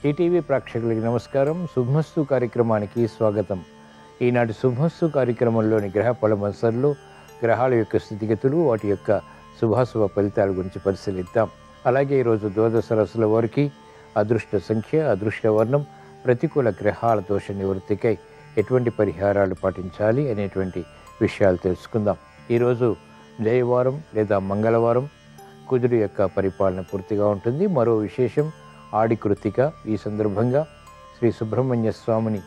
ETV ప్రేక్షకులకి నమస్కారం. శుభమస్తు కార్యక్రమానికి స్వాగతం. ఈనాటి శుభమస్తు కార్యక్రమంలోని గ్రహ ఫలమసర్లు, గ్రహాల యొక్క స్థితిగతులు, వాటి యొక్క శుభాశుభ ఫలితాల గురించి పరిశీలిద్దాం. అలాగే ఈరోజు ద్వాదశ రాశుల వారికి అదృష్ట సంఖ్య, అదృష్ట వర్ణం, ప్రతికూల గ్రహాల దోష నివృత్తికై ఎటువంటి పరిహారాలు పాటించాలి అనేటువంటి విషయాలు తెలుసుకుందాం. ఈరోజు జయవారం లేదా మంగళవారం, కుజుడు యొక్క పరిపాలన పూర్తిగా ఉంటుంది. మరో విశేషం ఆడి కృత్తిక. ఈ సందర్భంగా శ్రీ సుబ్రహ్మణ్య స్వామిని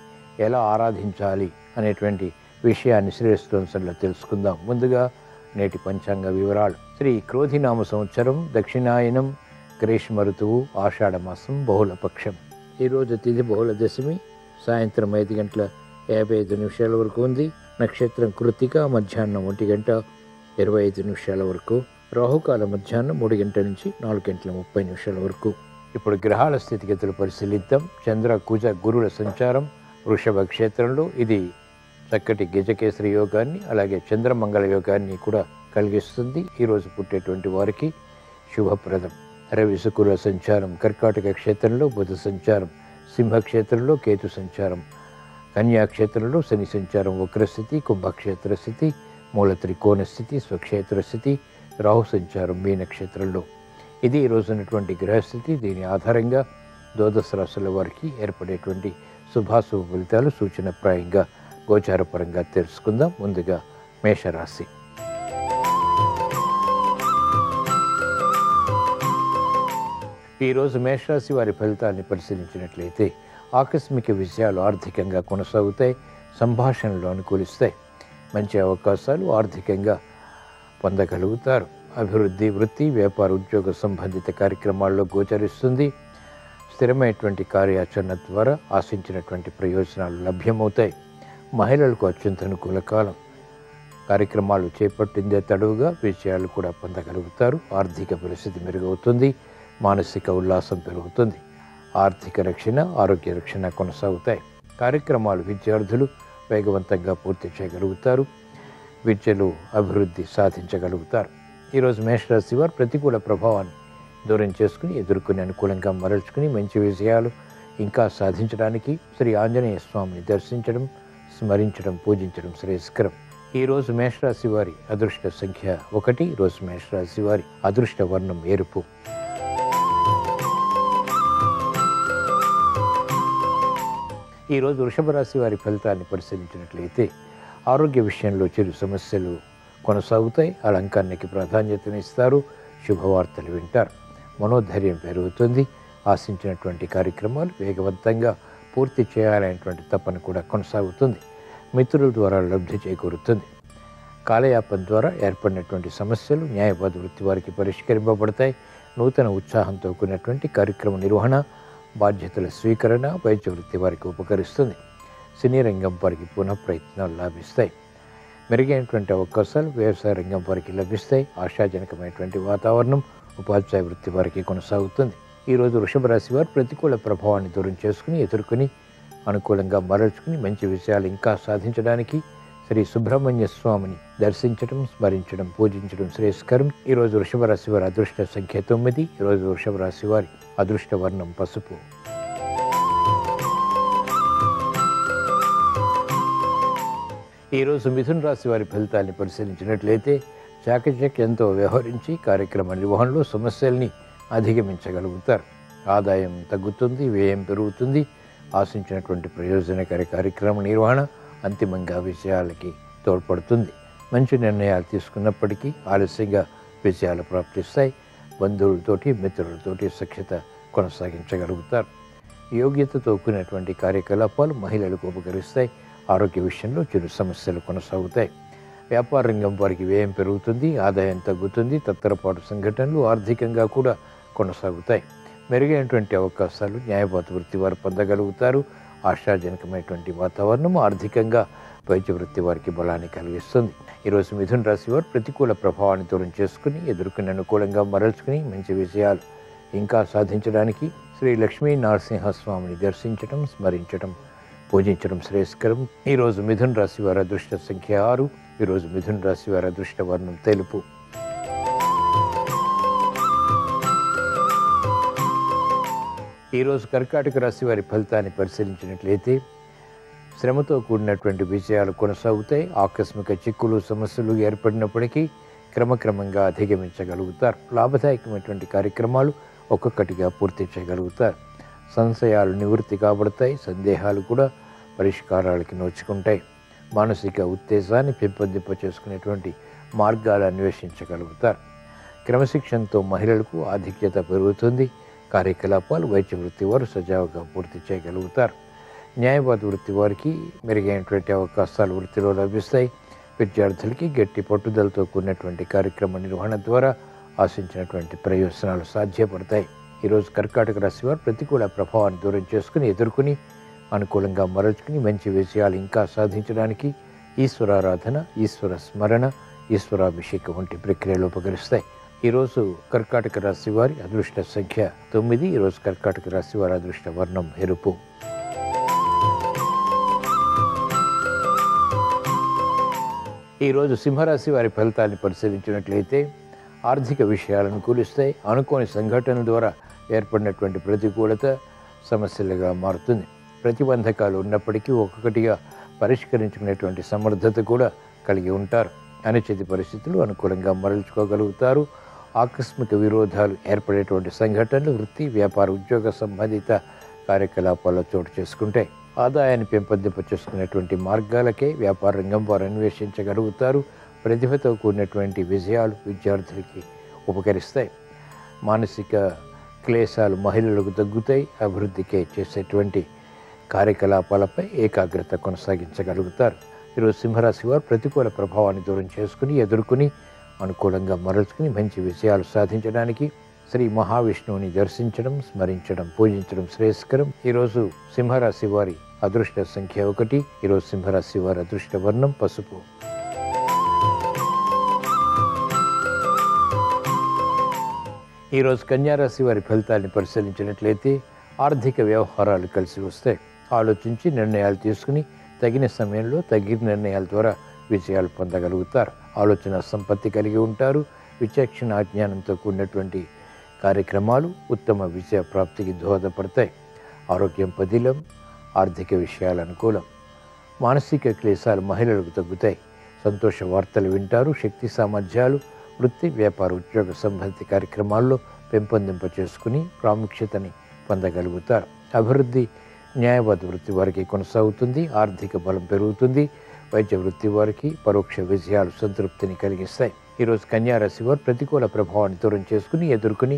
ఎలా ఆరాధించాలి అనేటువంటి విషయాన్ని శ్రేయస్వంశంలో తెలుసుకుందాం. ముందుగా నేటి పంచాంగ వివరాలు. శ్రీ క్రోధినామ సంవత్సరం, దక్షిణాయనం, గ్రీష్మ ఋతువు, ఆషాఢమాసం, బహుళపక్షం. ఈరోజు తిథి బహుళ దశమి, సాయంత్రం 5:55 వరకు ఉంది. నక్షత్రం కృత్తిక, మధ్యాహ్నం 1:25 వరకు. రాహుకాల మధ్యాహ్నం 3 నుంచి 4:30 వరకు. ఇప్పుడు గ్రహాల స్థితిగతులు పరిశీలిద్దాం. చంద్ర, కుజ, గురుల సంచారం వృషభ క్షేత్రంలో ఇది చక్కటి గజకేసరి యోగాన్ని, అలాగే చంద్రమంగళ యోగాన్ని కూడా కలిగిస్తుంది. ఈరోజు పుట్టేటువంటి వారికి శుభప్రదం. రవి, శుక్రుల సంచారం కర్కాటక క్షేత్రంలో, బుధ సంచారం సింహక్షేత్రంలో, కేతు సంచారం కన్యాక్షేత్రంలో, శని సంచారం వక్రస్థితి, కుంభక్షేత్ర స్థితి, మూల త్రికోణ స్థితి, స్వక్షేత్ర స్థితి, రాహు సంచారం మీనక్షేత్రంలో. ఇది ఈరోజు ఉన్నటువంటి గ్రహస్థితి. దీని ఆధారంగా ద్వాదశ రాశుల వారికి ఏర్పడేటువంటి శుభాశుభ ఫలితాలు సూచనప్రాయంగా గోచారపరంగా తెలుసుకుందాం. ముందుగా మేషరాశి. ఈరోజు మేషరాశి వారి ఫలితాన్ని పరిశీలించినట్లయితే ఆకస్మిక విషయాలు ఆర్థికంగా కొనసాగుతాయి. సంభాషణలు అనుకూలిస్తాయి. మంచి అవకాశాలు ఆర్థికంగా పొందగలుగుతారు. అభివృద్ధి, వృత్తి, వ్యాపార, ఉద్యోగ సంబంధిత కార్యక్రమాల్లో గోచరిస్తుంది. స్థిరమైనటువంటి కార్యాచరణ ద్వారా ఆశించినటువంటి ప్రయోజనాలు లభ్యమవుతాయి. మహిళలకు అత్యంత అనుకూల కాలం. కార్యక్రమాలు చేపట్టిందే తడువుగా విజయాలు కూడా పొందగలుగుతారు. ఆర్థిక పరిస్థితి మెరుగవుతుంది. మానసిక ఉల్లాసం పెరుగుతుంది. ఆర్థిక రక్షణ, ఆరోగ్య రక్షణ కొనసాగుతాయి. కార్యక్రమాలు విద్యార్థులు వేగవంతంగా పూర్తి చేయగలుగుతారు. విద్యలో అభివృద్ధి సాధించగలుగుతారు. ఈరోజు మేషరాశి వారు ప్రతికూల ప్రభావాన్ని దూరం చేసుకుని, ఎదుర్కొని అనుకూలంగా మరల్చుకుని మంచి విజయాలు ఇంకా సాధించడానికి శ్రీ ఆంజనేయ స్వామిని దర్శించడం, స్మరించడం, పూజించడం శ్రేయస్కరం. ఈరోజు మేషరాశి వారి అదృష్ట సంఖ్య 1. ఈరోజు మేషరాశి వారి అదృష్ట వర్ణం ఎరుపు. ఈరోజు వృషభ రాశి వారి ఫలితాన్ని పరిశీలించినట్లయితే ఆరోగ్య విషయంలో చిరు సమస్యలు కొనసాగుతాయి. అలంకరణకి ప్రాధాన్యతనిస్తారు. శుభవార్తలు వింటారు. మనోధైర్యం పెరుగుతుంది. ఆశించినటువంటి కార్యక్రమాలు వేగవంతంగా పూర్తి చేయాలనేటువంటి తపన కూడా కొనసాగుతుంది. మిత్రుల ద్వారా లబ్ధి చేకూరుతుంది. కాలయాపన ద్వారా ఏర్పడినటువంటి సమస్యలు న్యాయవాద వృత్తి వారికి పరిష్కరింపబడతాయి. నూతన ఉత్సాహంతో కూడినటువంటి కార్యక్రమ నిర్వహణ, బాధ్యతల స్వీకరణ వైద్య వృత్తి వారికి ఉపకరిస్తుంది. సినీ రంగం వారికి పునః ప్రయత్నాలు లాభిస్తాయి. మెరుగైనటువంటి అవకాశాలు వ్యవసాయ రంగం వారికి లభిస్తాయి. ఆశాజనకమైనటువంటి వాతావరణం ఉపాధ్యాయ వృత్తి వారికి కొనసాగుతుంది. ఈరోజు వృషభ రాశి వారు ప్రతికూల ప్రభావాన్ని దూరం చేసుకుని, ఎదుర్కొని అనుకూలంగా మరల్చుకుని మంచి విషయాలు ఇంకా సాధించడానికి శ్రీ సుబ్రహ్మణ్య స్వామిని దర్శించడం, స్మరించడం, పూజించడం శ్రేయస్కరం. ఈరోజు వృషభ రాశి వారి అదృష్ట సంఖ్య 9. ఈరోజు వృషభ రాశి వారి అదృష్ట వర్ణం పసుపు. ఈరోజు మిథున రాశి వారి ఫలితాన్ని పరిశీలించినట్లయితే చాకచక్యంతో వ్యవహరించి కార్యక్రమ నిర్వహణలో సమస్యల్ని అధిగమించగలుగుతారు. ఆదాయం తగ్గుతుంది, వ్యయం పెరుగుతుంది. ఆశించినటువంటి ప్రయోజనకర కార్యక్రమ నిర్వహణ అంతిమంగా విజయాలకి తోడ్పడుతుంది. మంచి నిర్ణయాలు తీసుకున్నప్పటికీ ఆలస్యంగా విజయాలు ప్రాప్తిస్తాయి. బంధువులతోటి, మిత్రులతోటి సఖ్యత కొనసాగించగలుగుతారు. యోగ్యతతో కూడినటువంటి కార్యకలాపాలు మహిళలకు ఉపకరిస్తాయి. ఆరోగ్య విషయంలో చిరు సమస్యలు కొనసాగుతాయి. వ్యాపార రంగం వారికి వ్యయం పెరుగుతుంది. ఆదాయం తగ్గుతుంది. తత్తరపాటు సంఘటనలు ఆర్థికంగా కూడా కొనసాగుతాయి. మెరుగైనటువంటి అవకాశాలు న్యాయవాద వృత్తి వారు పొందగలుగుతారు. ఆశాజనకమైనటువంటి వాతావరణం ఆర్థికంగా వైద్య వృత్తి వారికి బలాన్ని కలిగిస్తుంది. ఈరోజు మిథున రాశి వారు ప్రతికూల ప్రభావాన్ని దూరం చేసుకుని, ఎదుర్కొని అనుకూలంగా మరల్చుకుని మంచి విజయాలు ఇంకా సాధించడానికి శ్రీ లక్ష్మీ నరసింహస్వామిని దర్శించడం, స్మరించడం, పూజించడం శ్రేయస్కరం. ఈరోజు మిథున రాశి వారి అదృష్ట సంఖ్య 6. ఈరోజు మిథున రాశి వారి అదృష్ట వర్ణం తెలుపు. ఈరోజు కర్కాటక రాశి వారి ఫలితాన్ని పరిశీలించినట్లయితే శ్రమతో కూడినటువంటి విజయాలు కొనసాగుతాయి. ఆకస్మిక చిక్కులు సమస్యలు ఏర్పడినప్పటికీ క్రమక్రమంగా అధిగమించగలుగుతారు. లాభదాయకమైనటువంటి కార్యక్రమాలు ఒక్కొక్కటిగా పూర్తి చేయగలుగుతారు. సంశయాలు నివృత్తి కాబడతాయి. సందేహాలు కూడా పరిష్కారాలకి నోచుకుంటాయి. మానసిక ఉత్తేజాన్ని పెంపొందింప చేసుకునేటువంటి మార్గాలు అన్వేషించగలుగుతారు. క్రమశిక్షణతో మహిళలకు ఆధిక్యత పెరుగుతుంది. కార్యకలాపాలు వైద్య వృత్తి వారు సజావుగా పూర్తి చేయగలుగుతారు. న్యాయవాద వృత్తి వారికి మెరుగైనటువంటి అవకాశాలు వృత్తిలో లభిస్తాయి. విద్యార్థులకి గట్టి పట్టుదలతో కూడినటువంటి కార్యక్రమ నిర్వహణ ద్వారా ఆశించినటువంటి ప్రయోజనాలు సాధ్యపడతాయి. ఈరోజు కర్కాటక రాశి వారు ప్రతికూల ప్రభావాన్ని దూరం చేసుకుని ఎదుర్కొని అనుకూలంగా మరల్చుకుని మంచి విజయాలు ఇంకా సాధించడానికి ఈశ్వరారాధన, ఈశ్వర స్మరణ, ఈశ్వరాభిషేకం వంటి ప్రక్రియలు ఉపకరిస్తాయి. ఈరోజు కర్కాటక రాశి వారి అదృష్ట సంఖ్య 9. ఈరోజు కర్కాటక రాశి వారి అదృష్ట వర్ణం ఎరుపు. ఈరోజు సింహరాశి వారి ఫలితాన్ని పరిశీలించినట్లయితే ఆర్థిక విషయాలను అనుకూలిస్తాయి. అనుకోని సంఘటనల ద్వారా ఏర్పడినటువంటి ప్రతికూలత సమస్యలుగా మారుతుంది. ప్రతిబంధకాలు ఉన్నప్పటికీ ఒక్కొక్కటిగా పరిష్కరించుకునేటువంటి సమర్థత కూడా కలిగి ఉంటారు. అనుచిత పరిస్థితులు అనుకూలంగా మరల్చుకోగలుగుతారు. ఆకస్మిక విరోధాలు ఏర్పడేటువంటి సంఘటనలు వృత్తి, వ్యాపార, ఉద్యోగ సంబంధిత కార్యకలాపాల్లో చోటు చేసుకుంటాయి. ఆదాయాన్ని పెంపొందింప చేసుకునేటువంటి మార్గాలకే వ్యాపార రంగం వారు అన్వేషించగలుగుతారు. ప్రతిభతో కూడినటువంటి విజయాలు విద్యార్థులకి ఉపకరిస్తాయి. మానసిక క్లేశాలు మహిళలకు తగ్గుతాయి. అభివృద్ధికే చేసేటువంటి కార్యకలాపాలపై ఏకాగ్రత కొనసాగించగలుగుతారు. ఈరోజు సింహరాశి వారు ప్రతికూల ప్రభావాన్ని దూరం చేసుకుని ఎదుర్కొని అనుకూలంగా మరల్చుకుని మంచి విజయాలు సాధించడానికి శ్రీ మహావిష్ణువుని దర్శించడం, స్మరించడం, పూజించడం శ్రేయస్కరం. ఈరోజు సింహరాశి వారి అదృష్ట సంఖ్య 1. ఈరోజు సింహరాశి వారి అదృష్ట వర్ణం పసుపు. ఈరోజు కన్యారాశి వారి ఫలితాన్ని పరిశీలించినట్లయితే ఆర్థిక వ్యవహారాలు కలిసి వస్తాయి. ఆలోచించి నిర్ణయాలు తీసుకుని తగిన సమయంలో తగిన నిర్ణయాల ద్వారా విజయాలు పొందగలుగుతారు. ఆలోచన సంపత్తి కలిగి ఉంటారు. విచక్షణ జ్ఞానంతో కూడినటువంటి కార్యక్రమాలు ఉత్తమ విజయ ప్రాప్తికి దోహదపడతాయి. ఆరోగ్యం పదిలం, ఆర్థిక విషయాలు అనుకూలం. మానసిక క్లేశాలు మహిళలకు తగ్గుతాయి. సంతోష వార్తలు వింటారు. శక్తి సామర్థ్యాలు వృత్తి, వ్యాపార, ఉద్యోగ సంబంధిత కార్యక్రమాల్లో పెంపొందింప చేసుకుని ప్రాముఖ్యతని పొందగలుగుతారు. అభివృద్ధి న్యాయవాద వృత్తి వారికి కొనసాగుతుంది. ఆర్థిక బలం పెరుగుతుంది. వైద్య వృత్తి వారికి పరోక్ష విజయాలు సంతృప్తిని కలిగిస్తాయి. ఈరోజు కన్యారాశి వారు ప్రతికూల ప్రభావాన్ని దూరం చేసుకుని ఎదుర్కొని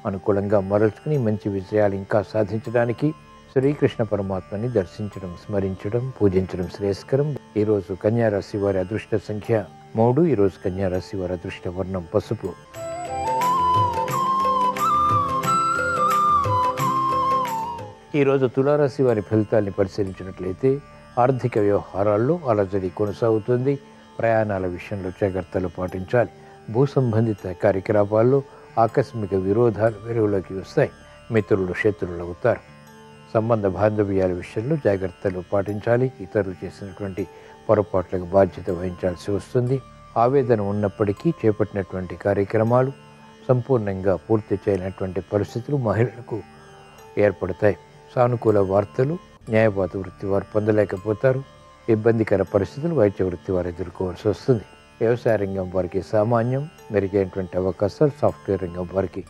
అనుకూలంగా మరల్చుకుని మంచి విజయాలు ఇంకా సాధించడానికి శ్రీకృష్ణ పరమాత్మని దర్శించడం, స్మరించడం, పూజించడం శ్రేయస్కరం. ఈరోజు కన్యారాశి వారి అదృష్ట సంఖ్య 3. ఈరోజు కన్యారాశి వారి అదృష్ట వర్ణం పసుపు. ఈరోజు తులారాశి వారి ఫలితాన్ని పరిశీలించినట్లయితే ఆర్థిక వ్యవహారాల్లో అలజడి కొనసాగుతుంది. ప్రయాణాల విషయంలో జాగ్రత్తలు పాటించాలి. భూ సంబంధిత కార్యకలాపాల్లో ఆకస్మిక విరోధాలు వెలుగులోకి వస్తాయి. మిత్రులు శత్రువులు అవుతారు. సంబంధ బాంధవ్యాల విషయంలో జాగ్రత్తలు పాటించాలి. ఇతరులు చేసినటువంటి పొరపాట్లకు బాధ్యత వహించాల్సి వస్తుంది. ఆవేదన ఉన్నప్పటికీ చేపట్టినటువంటి కార్యక్రమాలు సంపూర్ణంగా పూర్తి చేయనటువంటి పరిస్థితులు మహిళలకు ఏర్పడతాయి. సానుకూల వార్తలు న్యాయవాద వృత్తి వారు పొందలేకపోతారు. ఇబ్బందికర పరిస్థితులు వైద్య వృత్తి వారు ఎదుర్కోవాల్సి వస్తుంది. వ్యవసాయ రంగం వారికి సామాన్యం. మెరుగైనటువంటి అవకాశాలు సాఫ్ట్వేర్ రంగం వారికి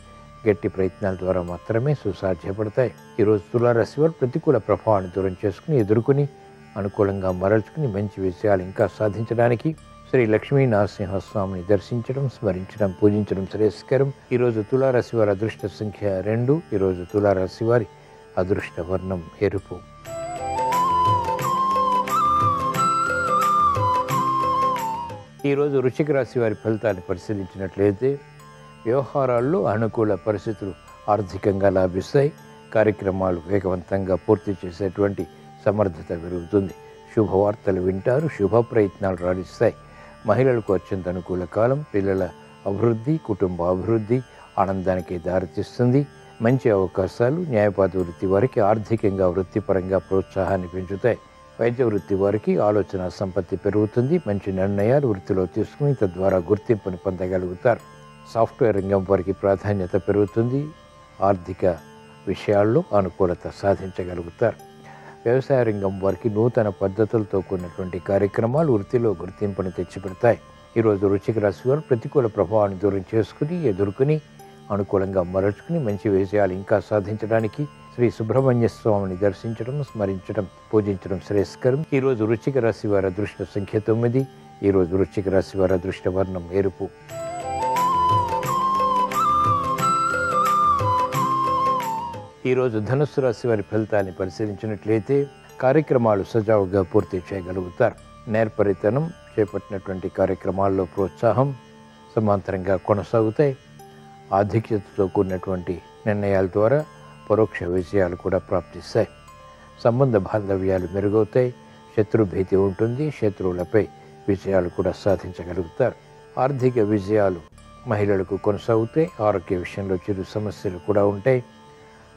గట్టి ప్రయత్నాల ద్వారా మాత్రమే సుసాధ్యపడతాయి. ఈరోజు తులారాశి వారు ప్రతికూల ప్రభావాన్ని దూరం చేసుకుని ఎదుర్కొని అనుకూలంగా మరల్చుకుని మంచి విజయాలు ఇంకా సాధించడానికి శ్రీ లక్ష్మీ నరసింహస్వామిని దర్శించడం, స్మరించడం, పూజించడం శ్రేయస్కరం. ఈరోజు తులారాశి వారి అదృష్ట సంఖ్య 2. ఈరోజు తులారాశి వారి అదృష్ట వర్ణం ఎరుపు. ఈరోజు వృశ్చిక రాశి వారి ఫలితాన్ని పరిశీలించినట్లయితే వ్యవహారాల్లో అనుకూల పరిస్థితులు ఆర్థికంగా లాభిస్తాయి. కార్యక్రమాలు వేగవంతంగా పూర్తి చేసేటువంటి సమర్థత పెరుగుతుంది. శుభవార్తలు వింటారు. శుభ ప్రయత్నాలు రాణిస్తాయి. మహిళలకు అత్యంత అనుకూల కాలం. పిల్లల అభివృద్ధి, కుటుంబ అభివృద్ధి ఆనందానికి దారితీస్తుంది. మంచి అవకాశాలు న్యాయవాద వృత్తి వారికి ఆర్థికంగా వృత్తిపరంగా ప్రోత్సాహాన్ని పెంచుతాయి. వైద్య వృత్తి వారికి ఆలోచన సంపత్తి పెరుగుతుంది. మంచి నిర్ణయాలు వృత్తిలో తీసుకుని తద్వారా గుర్తింపుని పొందగలుగుతారు. సాఫ్ట్వేర్ రంగం వారికి ప్రాధాన్యత పెరుగుతుంది. ఆర్థిక విషయాల్లో అనుకూలత సాధించగలుగుతారు. వ్యవసాయ రంగం వారికి నూతన పద్ధతులతో కూడినటువంటి కార్యక్రమాలు వృత్తిలో గుర్తింపును తెచ్చిపెడతాయి. ఈరోజు వృశ్చిక రాశి వారు ప్రతికూల ప్రభావాన్ని దూరం చేసుకుని ఎదుర్కొని అనుకూలంగా మరల్చుకుని మంచి విజయాలు ఇంకా సాధించడానికి శ్రీ సుబ్రహ్మణ్య స్వామిని దర్శించడం, స్మరించడం, పూజించడం శ్రేయస్కరం. ఈరోజు వృశ్చిక రాశి వారి అదృష్ట సంఖ్య 9. ఈరోజు వృశ్చిక రాశి వారి అదృష్ట వర్ణం ఎరుపు. ఈరోజు ధనుస్సు రాశి వారి ఫలితాన్ని పరిశీలించినట్లయితే కార్యక్రమాలు సజావుగా పూర్తి చేయగలుగుతారు. నేర్పరితనం, చేపట్టినటువంటి కార్యక్రమాల్లో ప్రోత్సాహం సమాంతరంగా కొనసాగుతాయి. ఆధిక్యతతో కూడినటువంటి నిర్ణయాల ద్వారా పరోక్ష విజయాలు కూడా ప్రాప్తిస్తాయి. సంబంధ బాంధవ్యాలు మెరుగవుతాయి. శత్రుభీతి ఉంటుంది. శత్రువులపై విజయాలు కూడా సాధించగలుగుతారు. ఆర్థిక విజయాలు మహిళలకు కొనసాగుతాయి. ఆరోగ్య విషయంలో చిరు సమస్యలు కూడా ఉంటాయి.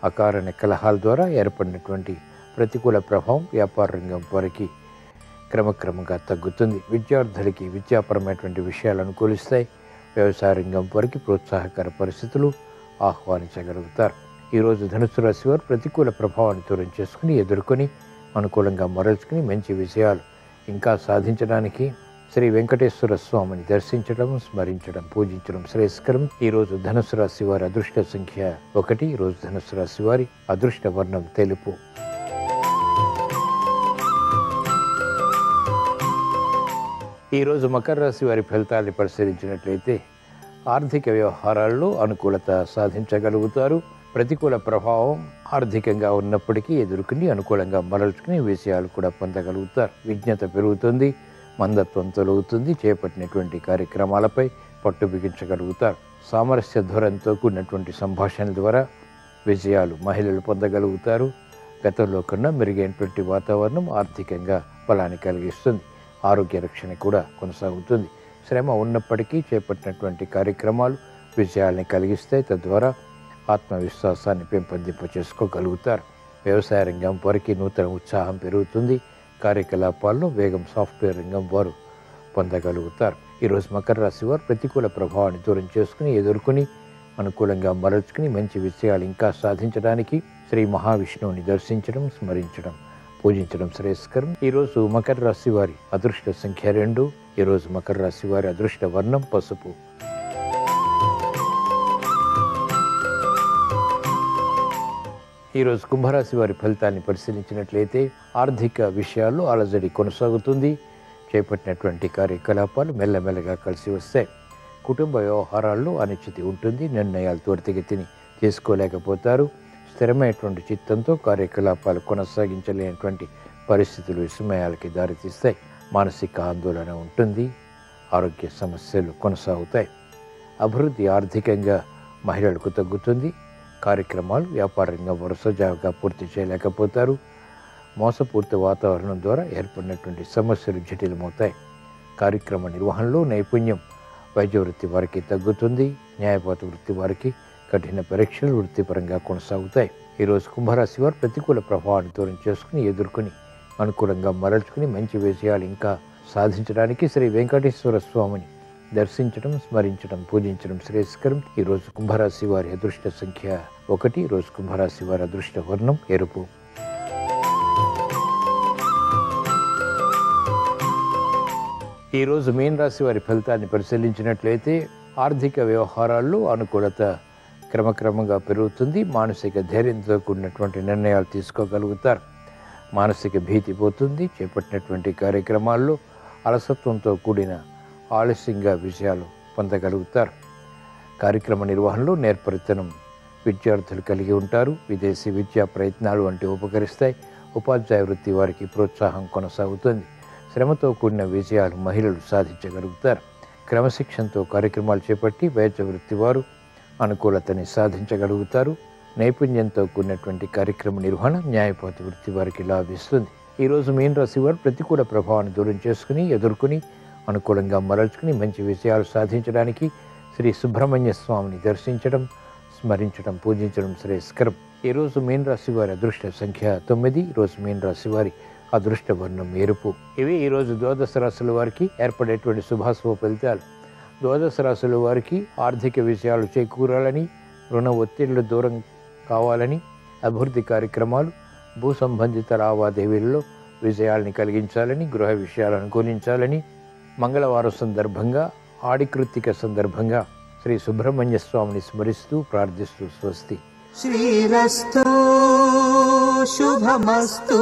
అకారణ కలహాల ద్వారా ఏర్పడినటువంటి ప్రతికూల ప్రభావం వ్యాపార రంగం వారికి క్రమక్రమంగా తగ్గుతుంది. విద్యార్థులకి విద్యాపరమైనటువంటి విషయాలు అనుకూలిస్తాయి. వ్యవసాయ రంగం వారికి ప్రోత్సాహకర పరిస్థితులు ఆహ్వానించగలుగుతారు. ఈరోజు ధనుసు రాశి వారు ప్రతికూల ప్రభావాన్ని దూరం చేసుకుని ఎదుర్కొని అనుకూలంగా మరల్చుకుని మంచి విజయాలు ఇంకా సాధించడానికి శ్రీ వెంకటేశ్వర స్వామిని దర్శించడం, స్మరించడం, పూజించడం శ్రేయస్కరం. ఈరోజు ధనుసు రాశి వారి అదృష్ట సంఖ్య 1. ఈరోజు ధనుసు రాశి వారి అదృష్ట వర్ణం తెలుపు. ఈరోజు మకర రాశి వారి ఫలితాన్ని పరిశీలించినట్లయితే ఆర్థిక వ్యవహారాల్లో అనుకూలత సాధించగలుగుతారు. ప్రతికూల ప్రభావం ఆర్థికంగా ఉన్నప్పటికీ ఎదుర్కొని అనుకూలంగా మరల్చుకుని విజయాలు కూడా పొందగలుగుతారు. విజ్ఞత పెరుగుతుంది. మందత్వం తొలగుతుంది. చేపట్టినటువంటి కార్యక్రమాలపై పట్టు బిగించగలుగుతారు. సామరస్య ధోరణితో కూడినటువంటి సంభాషణల ద్వారా విజయాలు మహిళలు పొందగలుగుతారు. గతంలో కన్నా మెరుగైనటువంటి వాతావరణం ఆర్థికంగా బలాన్ని కలిగిస్తుంది. ఆరోగ్య రక్షణ కూడా కొనసాగుతుంది. శ్రమ ఉన్నప్పటికీ చేపట్టినటువంటి కార్యక్రమాలు విజయాల్ని కలిగిస్తాయి. తద్వారా ఆత్మవిశ్వాసాన్ని పెంపొందింప చేసుకోగలుగుతారు. వ్యవసాయ రంగం వారికి నూతన ఉత్సాహం పెరుగుతుంది. కార్యకలాపాల్లో వేగం సాఫ్ట్వేర్ రంగం వారు పొందగలుగుతారు. ఈరోజు మకర రాశి వారు ప్రతికూల ప్రభావాన్ని దూరం చేసుకుని ఎదుర్కొని అనుకూలంగా మరల్చుకుని మంచి విజయాలు ఇంకా సాధించడానికి శ్రీ మహావిష్ణువుని దర్శించడం, స్మరించడం, పూజించడం శ్రేయస్కరం. ఈరోజు మకర రాశి వారి అదృష్ట సంఖ్య 2. ఈరోజు మకర రాశి వారి అదృష్ట వర్ణం పసుపు. ఈరోజు కుంభరాశి వారి ఫలితాన్ని పరిశీలించినట్లయితే ఆర్థిక విషయాల్లో అలజడి కొనసాగుతుంది. చేపట్టినటువంటి కార్యకలాపాలు మెల్లమెల్లగా కలిసి వస్తాయి. కుటుంబ వ్యవహారాల్లో అనిశ్చితి ఉంటుంది. నిర్ణయాలు త్వరితగతిని తీసుకోలేకపోతారు. స్థిరమైనటువంటి చిత్తంతో కార్యకలాపాలు కొనసాగించలేనటువంటి పరిస్థితులు విస్మయాలకి దారితీస్తాయి. మానసిక ఆందోళన ఉంటుంది. ఆరోగ్య సమస్యలు కొనసాగుతాయి. అభివృద్ధి ఆర్థికంగా మహిళలకు తగ్గుతుంది. కార్యక్రమాలు వ్యాపార రంగం వరుసజాగా పూర్తి చేయలేకపోతారు. మోసపూరిత వాతావరణం ద్వారా ఏర్పడినటువంటి సమస్యలు జటిలమవుతాయి. కార్యక్రమ నిర్వహణలో నైపుణ్యం వైద్య వృత్తి వారికి తగ్గుతుంది. న్యాయపాత వృత్తి వారికి కఠిన పరీక్షలు వృత్తిపరంగా కొనసాగుతాయి. ఈరోజు కుంభరాశి వారు ప్రతికూల ప్రభావాన్ని దూరం చేసుకుని ఎదుర్కొని అనుకూలంగా మరల్చుకుని మంచి విజయాలు ఇంకా సాధించడానికి శ్రీ వెంకటేశ్వర స్వామిని దర్శించడం, స్మరించడం, పూజించడం శ్రేయస్కరం. ఈరోజు కుంభరాశి వారి అదృష్ట సంఖ్య 1. ఈరోజు కుంభరాశి వారి అదృష్ట వర్ణం ఎరుపు. ఈరోజు మీన రాశి వారి ఫలితాన్ని పరిశీలించినట్లయితే ఆర్థిక వ్యవహారాల్లో అనుకూలత క్రమక్రమంగా పెరుగుతుంది. మానసిక ధైర్యంతో కూడినటువంటి నిర్ణయాలు తీసుకోగలుగుతారు. మానసిక భీతి పోతుంది. చేపట్టినటువంటి కార్యక్రమాల్లో అలసత్వంతో కూడిన ఆలస్యంగా విజయాలు పొందగలుగుతారు. కార్యక్రమ నిర్వహణలో నేర్పరితనం విద్యార్థులు కలిగి ఉంటారు. విదేశీ విద్యా ప్రయత్నాలు వంటి ఉపకరిస్తాయి. ఉపాధ్యాయ వృత్తి వారికి ప్రోత్సాహం కొనసాగుతుంది. శ్రమతో కూడిన విజయాలు మహిళలు సాధించగలుగుతారు. క్రమశిక్షణతో కార్యక్రమాలు చేపట్టి వైద్య వృత్తి వారు అనుకూలతని సాధించగలుగుతారు. నైపుణ్యంతో కూడినటువంటి కార్యక్రమ నిర్వహణ న్యాయపాత వృత్తి వారికి లాభిస్తుంది. ఈరోజు మీన రాశి వారు ప్రతికూల ప్రభావాన్ని దూరం చేసుకుని ఎదుర్కొని అనుకూలంగా మరల్చుకుని మంచి విజయాలు సాధించడానికి శ్రీ సుబ్రహ్మణ్య స్వామిని దర్శించడం, స్మరించడం, పూజించడం శ్రేయస్కరం. ఈరోజు మీన రాశి వారి అదృష్ట సంఖ్య 9. ఈరోజు మీన రాశి వారి అదృష్ట వర్ణం ఎరుపు. ఇవి ఈరోజు ద్వాదశ రాశుల వారికి ఏర్పడేటువంటి శుభాశుభ ఫలితాలు. ద్వాదశ రాశుల వారికి ఆర్థిక విషయాలు చేకూరాలని, రుణ ఒత్తిళ్లు దూరం కావాలని, అభివృద్ధి కార్యక్రమాలు, భూ సంబంధిత లావాదేవీలలో విజయాల్ని కలిగించాలని, గృహ విషయాలు అనుకూలించాలని, మంగళవారం సందర్భంగా, ఆడికృత్తిక సందర్భంగా శ్రీ సుబ్రహ్మణ్య స్వామిని స్మరిస్తూ ప్రార్థిస్తూ స్వస్తి. శ్రీరస్తు శుభమస్తు.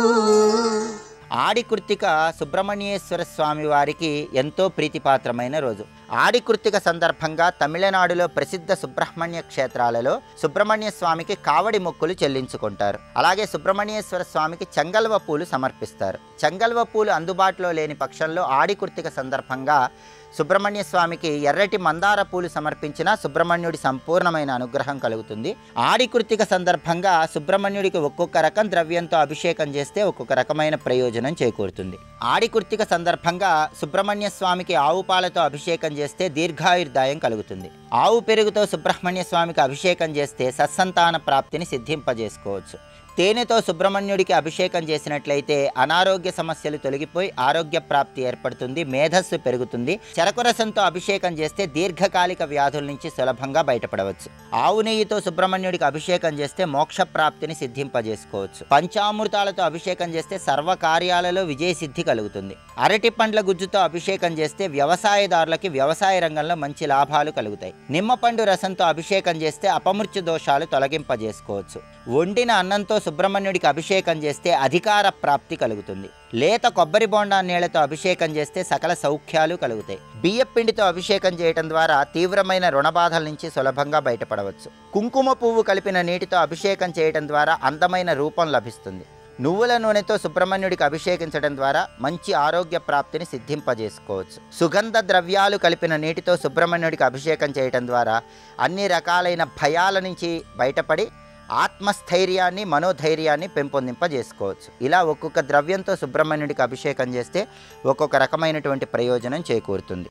ఆడికృత్తిక సుబ్రహ్మణ్యేశ్వర స్వామి వారికి ఎంతో ప్రీతిపాత్రమైన రోజు. ఆడికృత్తిక సందర్భంగా తమిళనాడులో ప్రసిద్ధ సుబ్రహ్మణ్య క్షేత్రాలలో సుబ్రహ్మణ్య స్వామికి కావడి మొక్కులు చెల్లించుకుంటారు. అలాగే సుబ్రహ్మణ్యేశ్వర స్వామికి చెంగల్వ పూలు సమర్పిస్తారు. చెంగల్వ పూలు అందుబాటులో లేని పక్షంలో ఆడికృత్తిక సందర్భంగా సుబ్రహ్మణ్య స్వామికి ఎర్రటి మందార పూలు సమర్పించిన సుబ్రహ్మణ్యుడి సంపూర్ణమైన అనుగ్రహం కలుగుతుంది. ఆడికృత్తిక సందర్భంగా సుబ్రహ్మణ్యుడికి ఒక్కొక్క రకం ద్రవ్యంతో అభిషేకం చేస్తే ఒక్కొక్క రకమైన ప్రయోజనం చేకూరుతుంది. ఆడికృత్తిక సందర్భంగా సుబ్రహ్మణ్య స్వామికి ఆవు పాలతో అభిషేకం చేస్తే దీర్ఘాయుర్దాయం కలుగుతుంది. ఆవు పెరుగుతో సుబ్రహ్మణ్య స్వామికి అభిషేకం చేస్తే సత్సంతాన ప్రాప్తిని సిద్ధింపజేసుకోవచ్చు. తేనెతో సుబ్రహ్మణ్యుడికి అభిషేకం చేసినట్లయితే అనారోగ్య సమస్యలు తొలగిపోయి ఆరోగ్య ప్రాప్తి ఏర్పడుతుంది, మేధస్సు పెరుగుతుంది. చెరకు రసంతో అభిషేకం చేస్తే దీర్ఘకాలిక వ్యాధుల నుంచి సులభంగా బయటపడవచ్చు. ఆవు నెయ్యితో సుబ్రహ్మణ్యుడికి అభిషేకం చేస్తే మోక్ష ప్రాప్తిని సిద్ధింపజేసుకోవచ్చు. పంచామృతాలతో అభిషేకం చేస్తే సర్వకార్యాలలో విజయసిద్ధి కలుగుతుంది. అరటి పండ్ల గుజ్జుతో అభిషేకం చేస్తే వ్యవసాయదారులకి వ్యవసాయ రంగంలో మంచి లాభాలు కలుగుతాయి. నిమ్మపండు రసంతో అభిషేకం చేస్తే అపమృత్యు దోషాలు తొలగింపజేసుకోవచ్చు. వండిన అన్నంతో సుబ్రహ్మణ్యుడికి అభిషేకం చేస్తే అధికార ప్రాప్తి కలుగుతుంది. లేత కొబ్బరి బోండా నీళ్లతో అభిషేకం చేస్తే సకల సౌఖ్యాలు కలుగుతాయి. బియ్యపిండితో అభిషేకం చేయటం ద్వారా తీవ్రమైన రుణబాధల నుంచి సులభంగా బయటపడవచ్చు. కుంకుమ పువ్వు కలిపిన నీటితో అభిషేకం చేయటం ద్వారా అందమైన రూపం లభిస్తుంది. నువ్వుల నూనెతో సుబ్రహ్మణ్యుడికి అభిషేకించడం ద్వారా మంచి ఆరోగ్య ప్రాప్తిని సిద్ధింపజేసుకోవచ్చు. సుగంధ ద్రవ్యాలు కలిపిన నీటితో సుబ్రహ్మణ్యుడికి అభిషేకం చేయటం ద్వారా అన్ని రకాలైన భయాల నుంచి బయటపడి ఆత్మస్థైర్యాన్ని, మనోధైర్యాన్ని పెంపొందింపజేసుకోవచ్చు. ఇలా ఒక్కొక్క ద్రవ్యంతో సుబ్రహ్మణ్యుడికి అభిషేకం చేస్తే ఒక్కొక్క రకమైనటువంటి ప్రయోజనం చేకూరుతుంది.